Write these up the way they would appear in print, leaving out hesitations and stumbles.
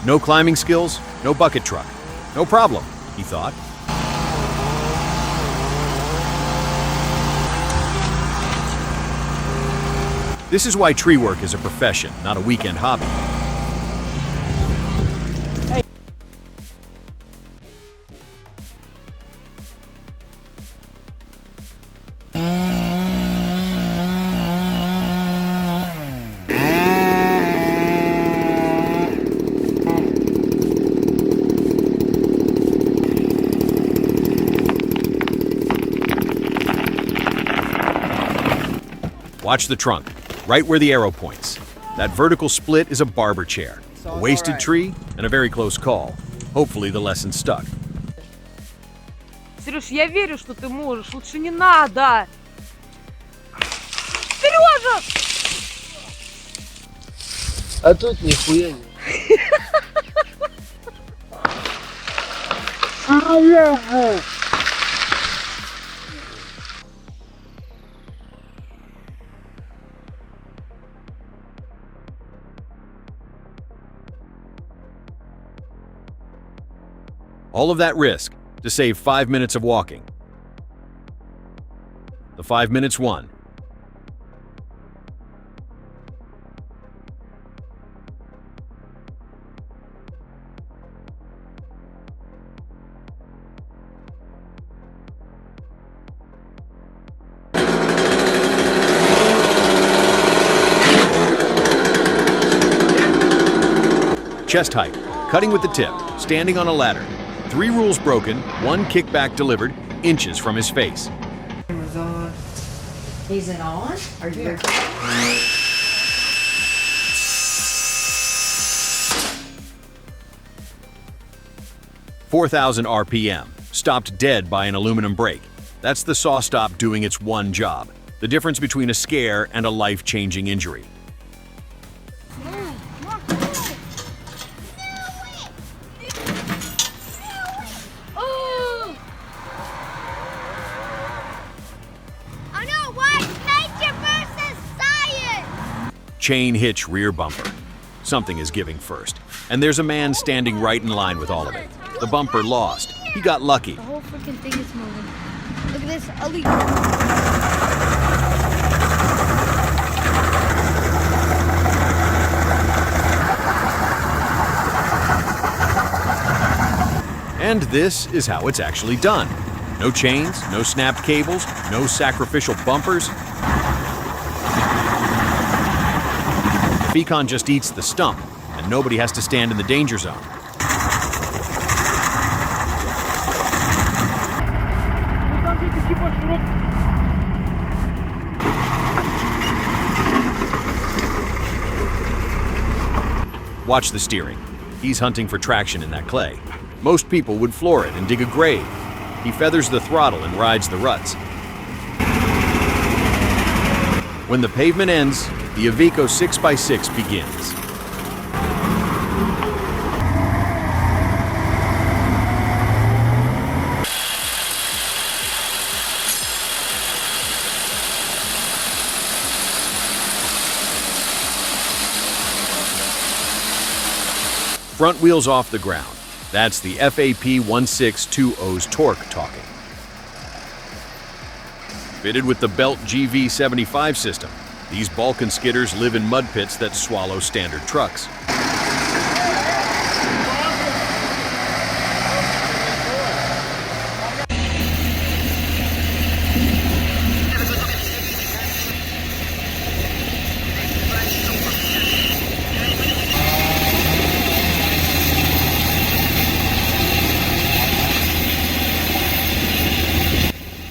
No climbing skills, no bucket truck. No problem, he thought. This is why tree work is a profession, not a weekend hobby. Watch the trunk, right where the arrow points. That vertical split is a barber chair, a wasted tree, and a very close call. Hopefully the lesson stuck. Сереж, я верю, что ты можешь. Лучше не надо. Сережа! А тут нихуя нет. All of that risk to save 5 minutes of walking. The 5 minutes won. Chest height, cutting with the tip, standing on a ladder. 3 rules broken, 1 kickback delivered, inches from his face. Is it on? Are you? 4,000 RPM, stopped dead by an aluminum brake. That's the saw stop doing its one job. The difference between a scare and a life-changing injury. Chain hitch rear bumper. Something is giving first. And there's a man standing right in line with all of it. The bumper lost. He got lucky. The whole freaking thing is moving. Look at this. Elite. And this is how it's actually done. No chains, no snapped cables, no sacrificial bumpers. Pecan just eats the stump, and nobody has to stand in the danger zone. Watch the steering. He's hunting for traction in that clay. Most people would floor it and dig a grave. He feathers the throttle and rides the ruts. When the pavement ends, the Iveco 6x6 begins. Front wheels off the ground. That's the FAP 1620's torque talking. Fitted with the Belt GV75 system, these Balkan skidders live in mud pits that swallow standard trucks.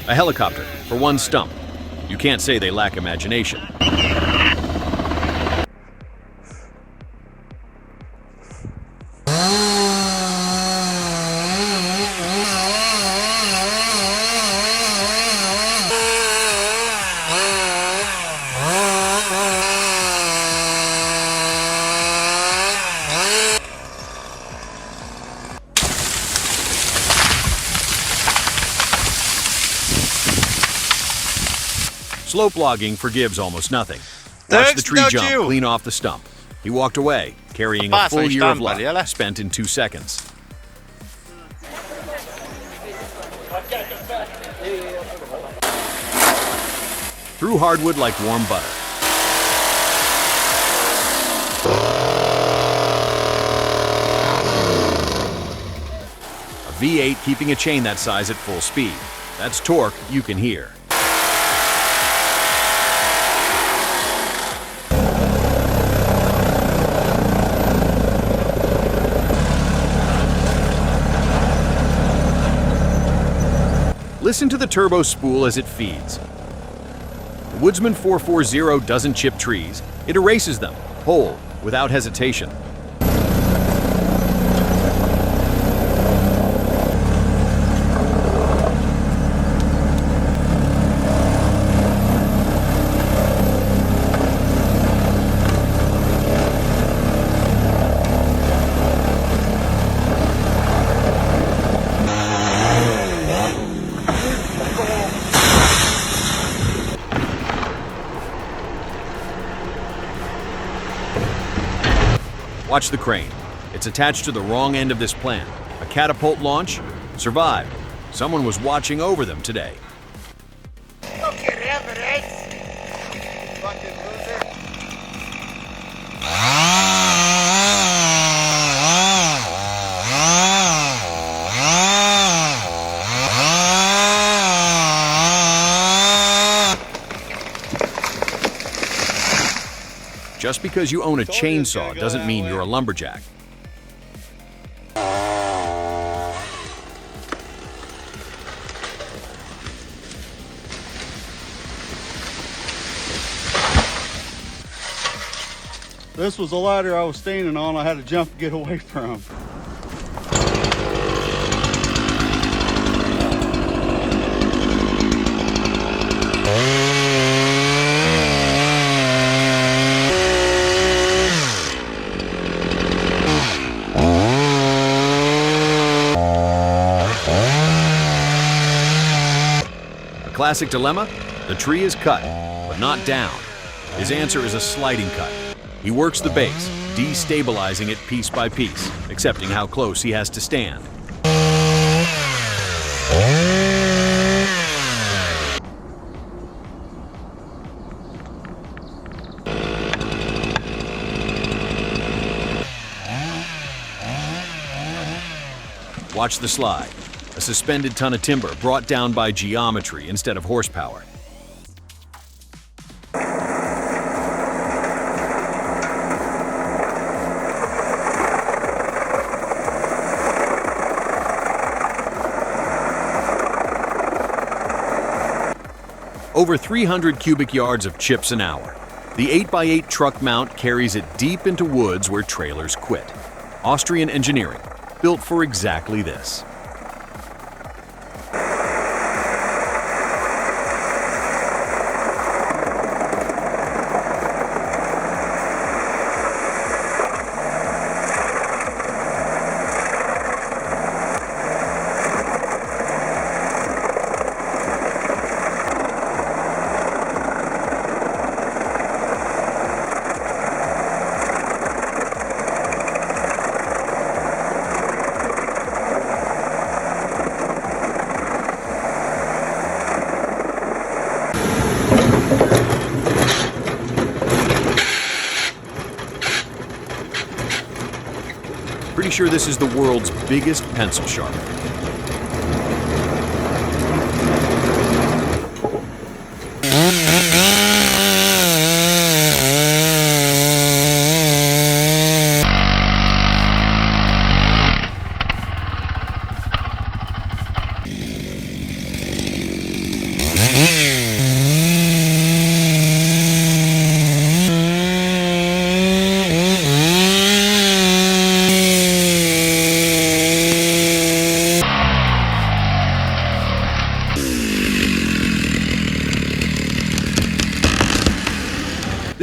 A helicopter for one stump. You can't say they lack imagination. Slope logging forgives almost nothing. Watch the tree jump clean off the stump. He walked away, carrying a Pasa full year of instant, ¿vale? luck spent in 2 seconds. Through hardwood like warm butter. A V8 keeping a chain that size at full speed. That's torque you can hear. Listen to the turbo spool as it feeds. The Woodsman 440 doesn't chip trees, it erases them, whole, without hesitation. Watch the crane. It's attached to the wrong end of this plant. A catapult launch? Survived. Someone was watching over them today. Just because you own a chainsaw doesn't mean you're a lumberjack. This was a ladder I was standing on. I had to jump to get away from. Classic dilemma? The tree is cut, but not down. His answer is a sliding cut. He works the base, destabilizing it piece by piece, accepting how close he has to stand. Watch the slide. A suspended ton of timber brought down by geometry instead of horsepower. Over 300 cubic yards of chips an hour. The 8x8 truck mount carries it deep into woods where trailers quit. Austrian engineering, built for exactly this. Pretty sure this is the world's biggest pencil sharpener.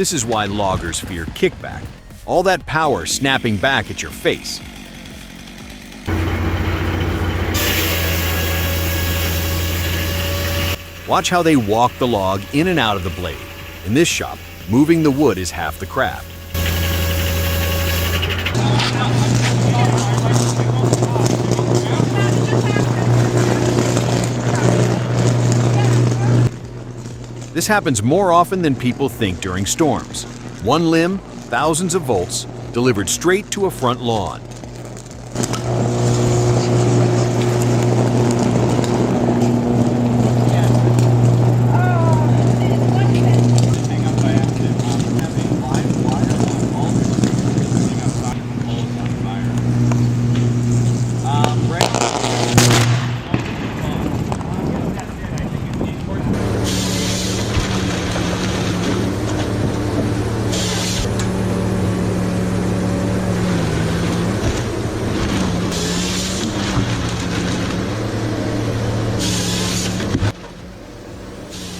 This is why loggers fear kickback. All that power snapping back at your face. Watch how they walk the log in and out of the blade. In this shop, moving the wood is half the craft. This happens more often than people think during storms. One limb, thousands of volts, delivered straight to a front lawn.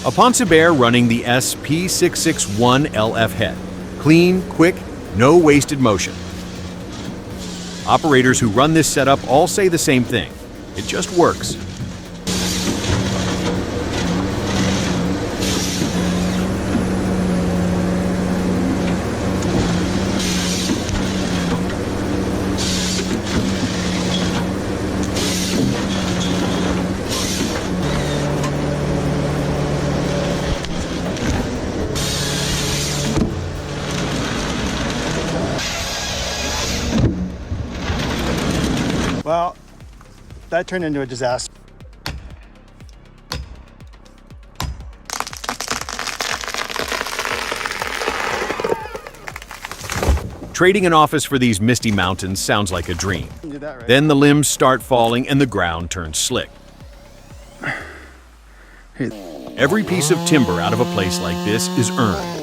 A Ponce Bear running the SP661LF head. Clean, quick, no wasted motion. Operators who run this setup all say the same thing. It just works. Well, that turned into a disaster. Trading an office for these misty mountains sounds like a dream. Do that right. Then the limbs start falling and the ground turns slick. Every piece of timber out of a place like this is earned.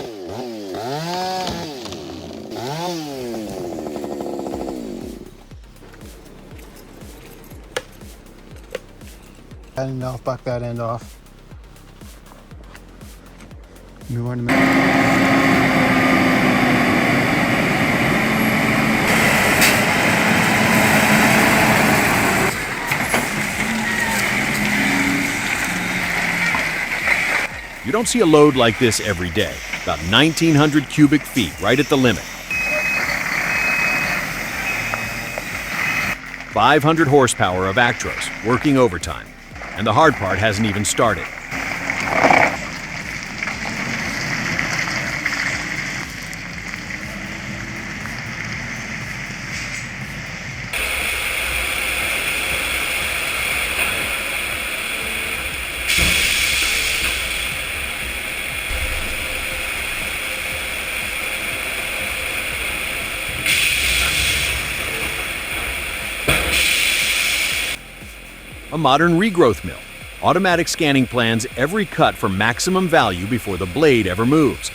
That end off, buck that end off. Move on to me. You don't see a load like this every day. About 1,900 cubic feet, right at the limit. 500 horsepower of Actros, working overtime. And the hard part hasn't even started. A modern regrowth mill. Automatic scanning plans every cut for maximum value before the blade ever moves.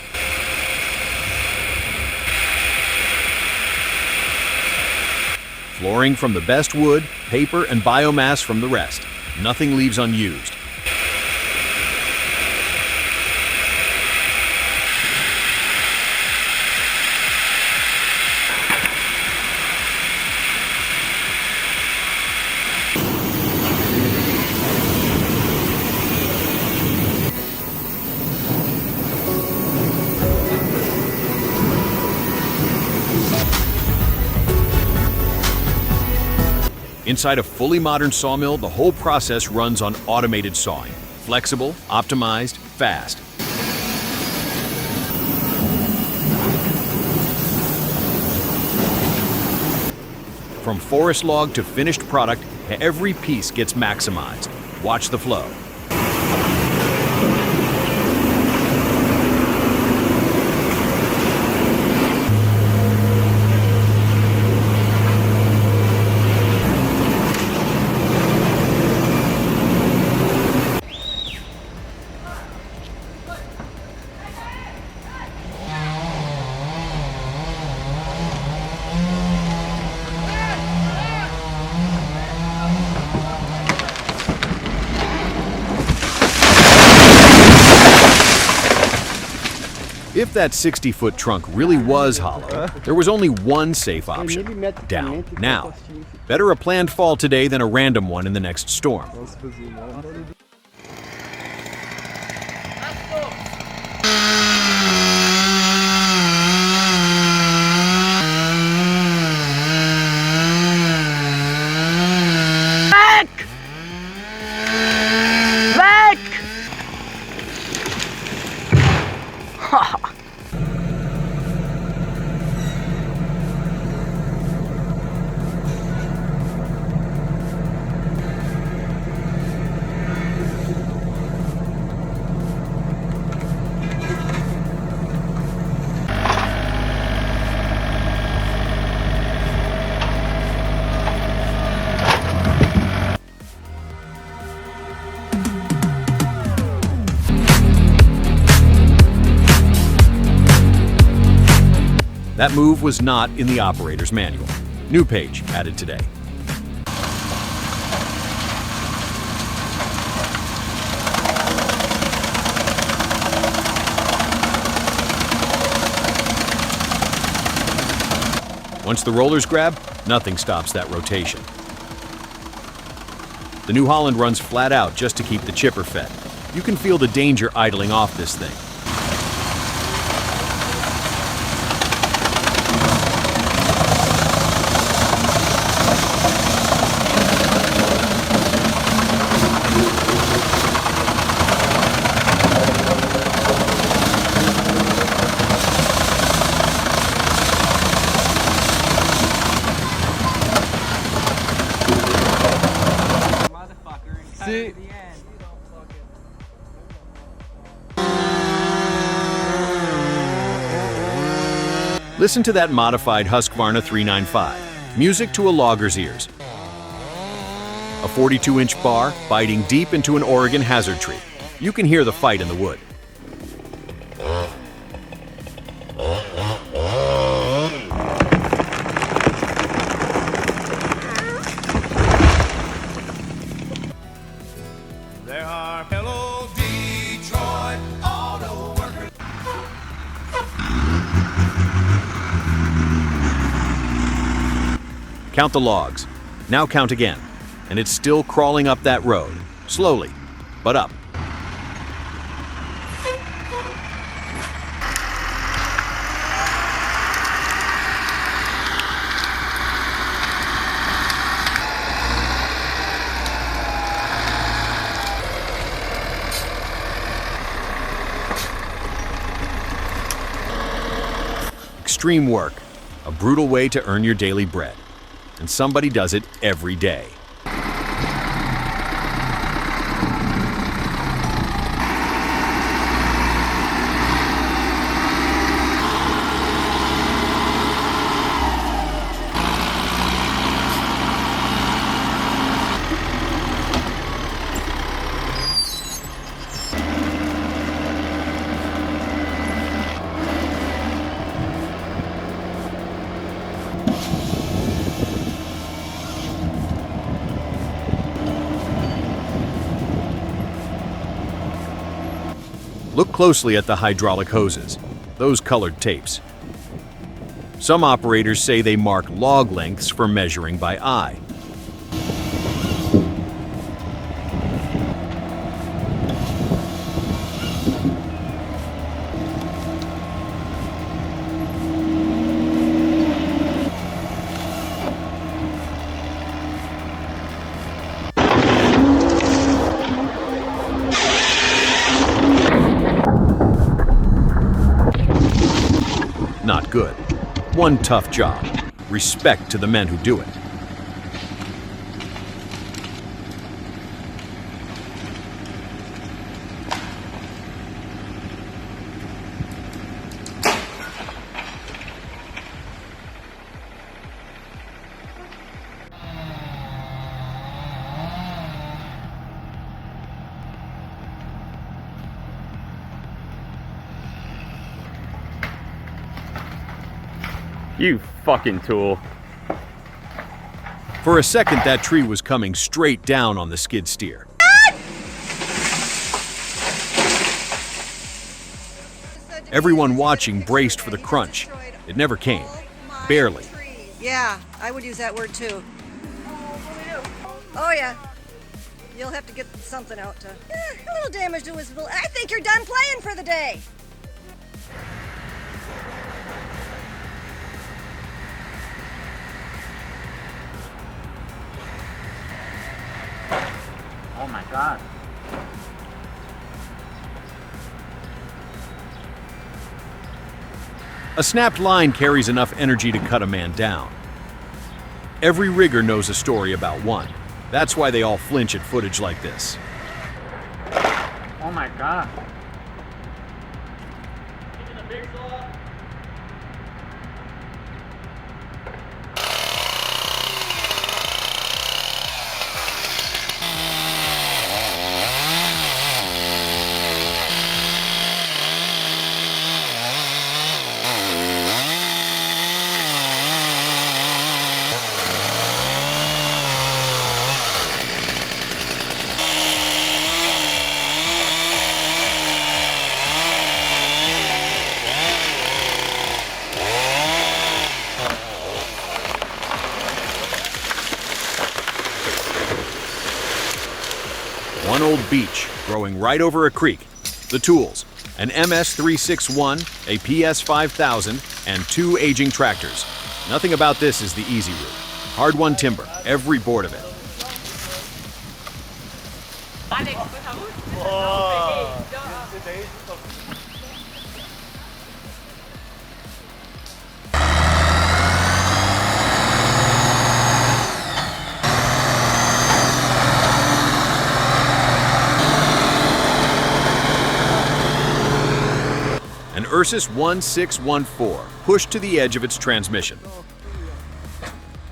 Flooring from the best wood, paper, and biomass from the rest. Nothing leaves unused. Inside a fully modern sawmill, the whole process runs on automated sawing. Flexible, optimized, fast. From forest log to finished product, every piece gets maximized. Watch the flow. If that 60-foot trunk really was hollow, there was only one safe option: down now. Better a planned fall today than a random one in the next storm. That move was not in the operator's manual. New page added today. Once the rollers grab, nothing stops that rotation. The New Holland runs flat out just to keep the chipper fed. You can feel the danger idling off this thing. See? Listen to that modified Husqvarna 395. Music to a logger's ears. A 42-inch bar biting deep into an Oregon hazard tree. You can hear the fight in the wood. There are fellow Detroit auto workers. Count the logs. Now count again. And it's still crawling up that road. Slowly, but up. Extreme work, a brutal way to earn your daily bread. And somebody does it every day. Look closely at the hydraulic hoses, those colored tapes. Some operators say they mark log lengths for measuring by eye. Not good. One tough job. Respect to the men who do it. You fucking tool. For a second, that tree was coming straight down on the skid steer. Everyone watching braced for the crunch. It never came. Barely. Yeah, I would use that word too. Oh yeah. You'll have to get something out to. A little damage to his. I think you're done playing for the day. Oh my god. A snapped line carries enough energy to cut a man down. Every rigger knows a story about one. That's why they all flinch at footage like this. Oh my god. beech growing right over a creek. The tools: an MS-361, a PS-5000, and 2 aging tractors. Nothing about this is the easy route. Hard-won timber, every board of it. An Ursus 1614 pushed to the edge of its transmission.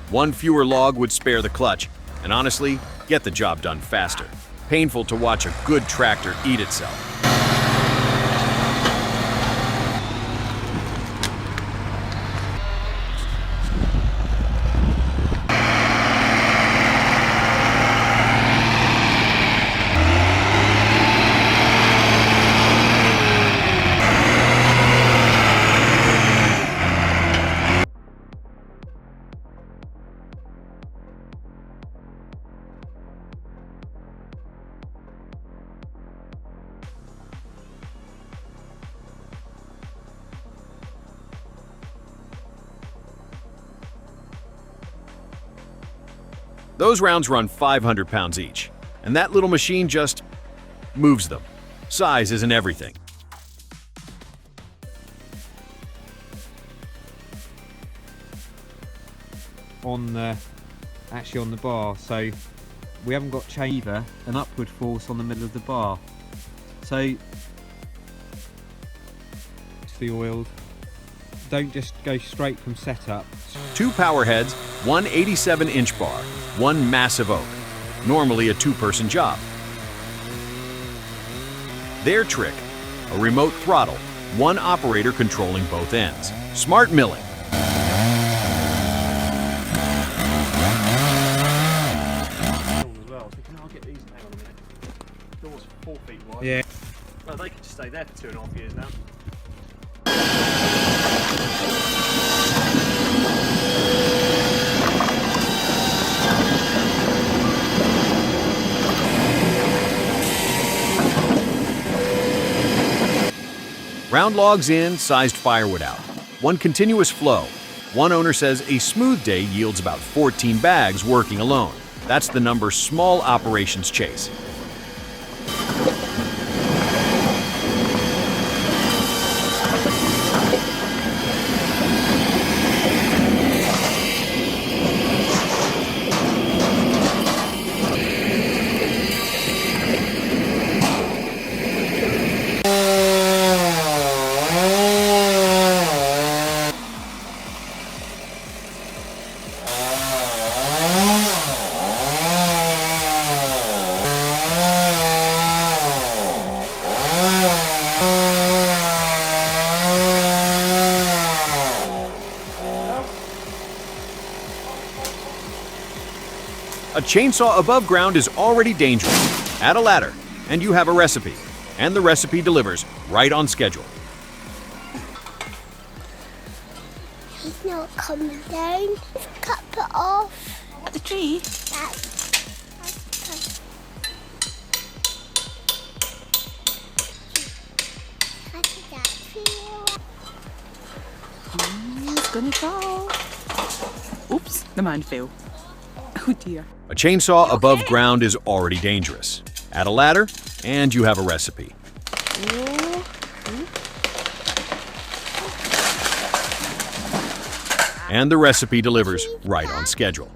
One fewer log would spare the clutch, and honestly, get the job done faster. Painful to watch a good tractor eat itself. Those rounds run 500 pounds each, and that little machine just moves them. Size isn't everything. Actually on the bar, so we haven't got either an upward force on the middle of the bar. So it's the oiled. Don't just go straight from setup. 2 power heads, 1 87-inch bar, 1 massive oak. Normally a 2-person job. Their trick: a remote throttle, 1 operator controlling both ends. Smart milling. Yeah. Well, they could just stay there for 2.5 years now. Round logs in, sized firewood out. One continuous flow. One owner says a smooth day yields about 14 bags working alone. That's the number small operations chase. A chainsaw above ground is already dangerous. Add a ladder, and you have a recipe. And the recipe delivers right on schedule. He's not coming down. Let's cut it off. The tree? He's gonna fall. Oops, the man fell. Oh dear. A chainsaw above ground is already dangerous. Add a ladder, and you have a recipe. And the recipe delivers right on schedule.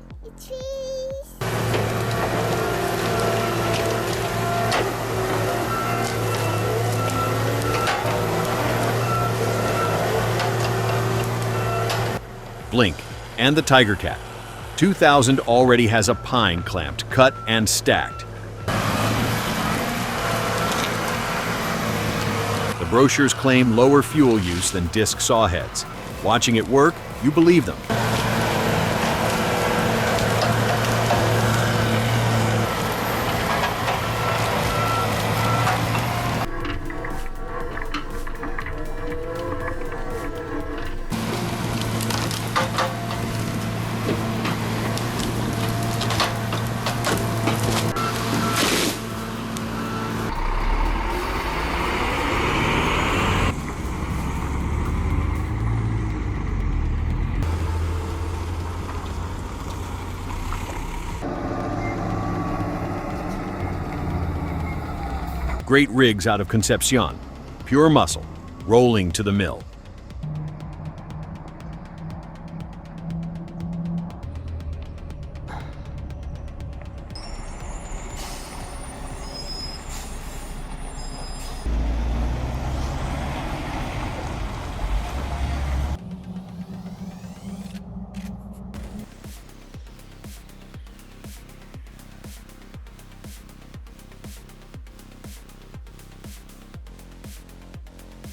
Blink and the Tiger Cat. 2000 already has a pine clamped, cut, and stacked. The brochures claim lower fuel use than disc saw heads. Watching it work, you believe them. great rigs out of Concepcion. Pure muscle, rolling to the mill.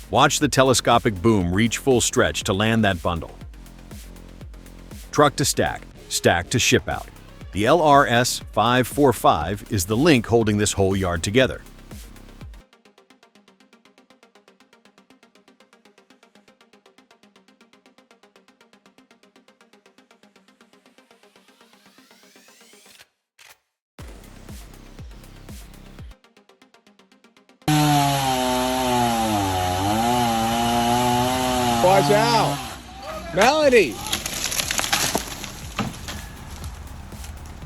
Watch the telescopic boom reach full stretch to land that bundle. Truck to stack, stack to ship out. The LRS 545 is the link holding this whole yard together. Watch out! Melody!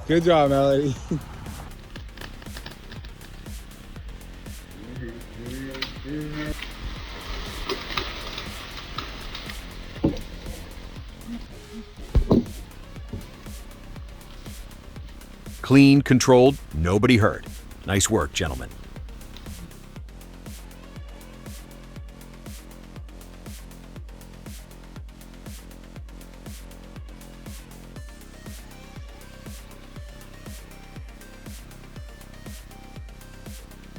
Good job, Melody. Clean, controlled, nobody hurt. Nice work, gentlemen.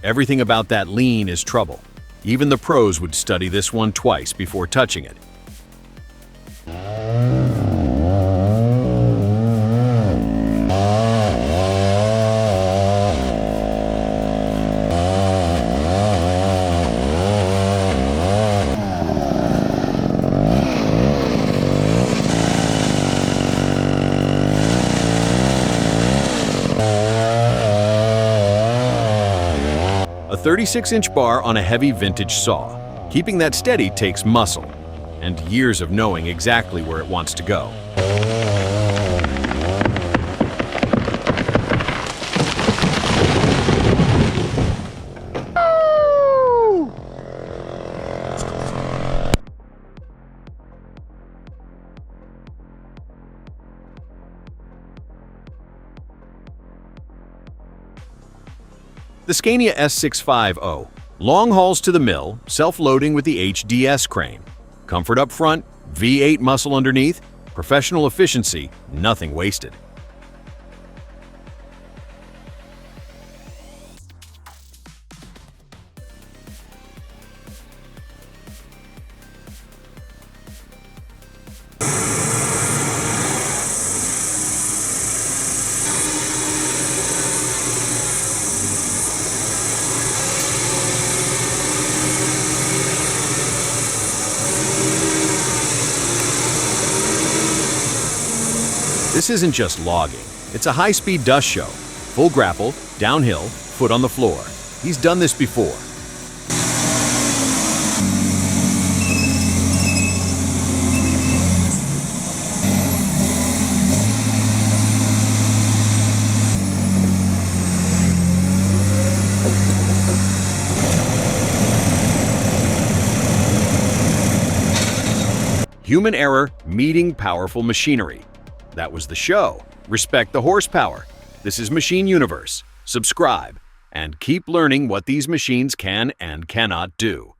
Everything about that lean is trouble. Even the pros would study this one twice before touching it. A 36-inch bar on a heavy vintage saw. Keeping that steady takes muscle and years of knowing exactly where it wants to go. The Scania S650, long hauls to the mill, self-loading with the HDS crane. Comfort up front, V8 muscle underneath, professional efficiency, nothing wasted. This isn't just logging, it's a high-speed dust show. Full grapple, downhill, foot on the floor. He's done this before. Human error meeting powerful machinery. That was the show. Respect the horsepower. This is Machine Universe. Subscribe and keep learning what these machines can and cannot do.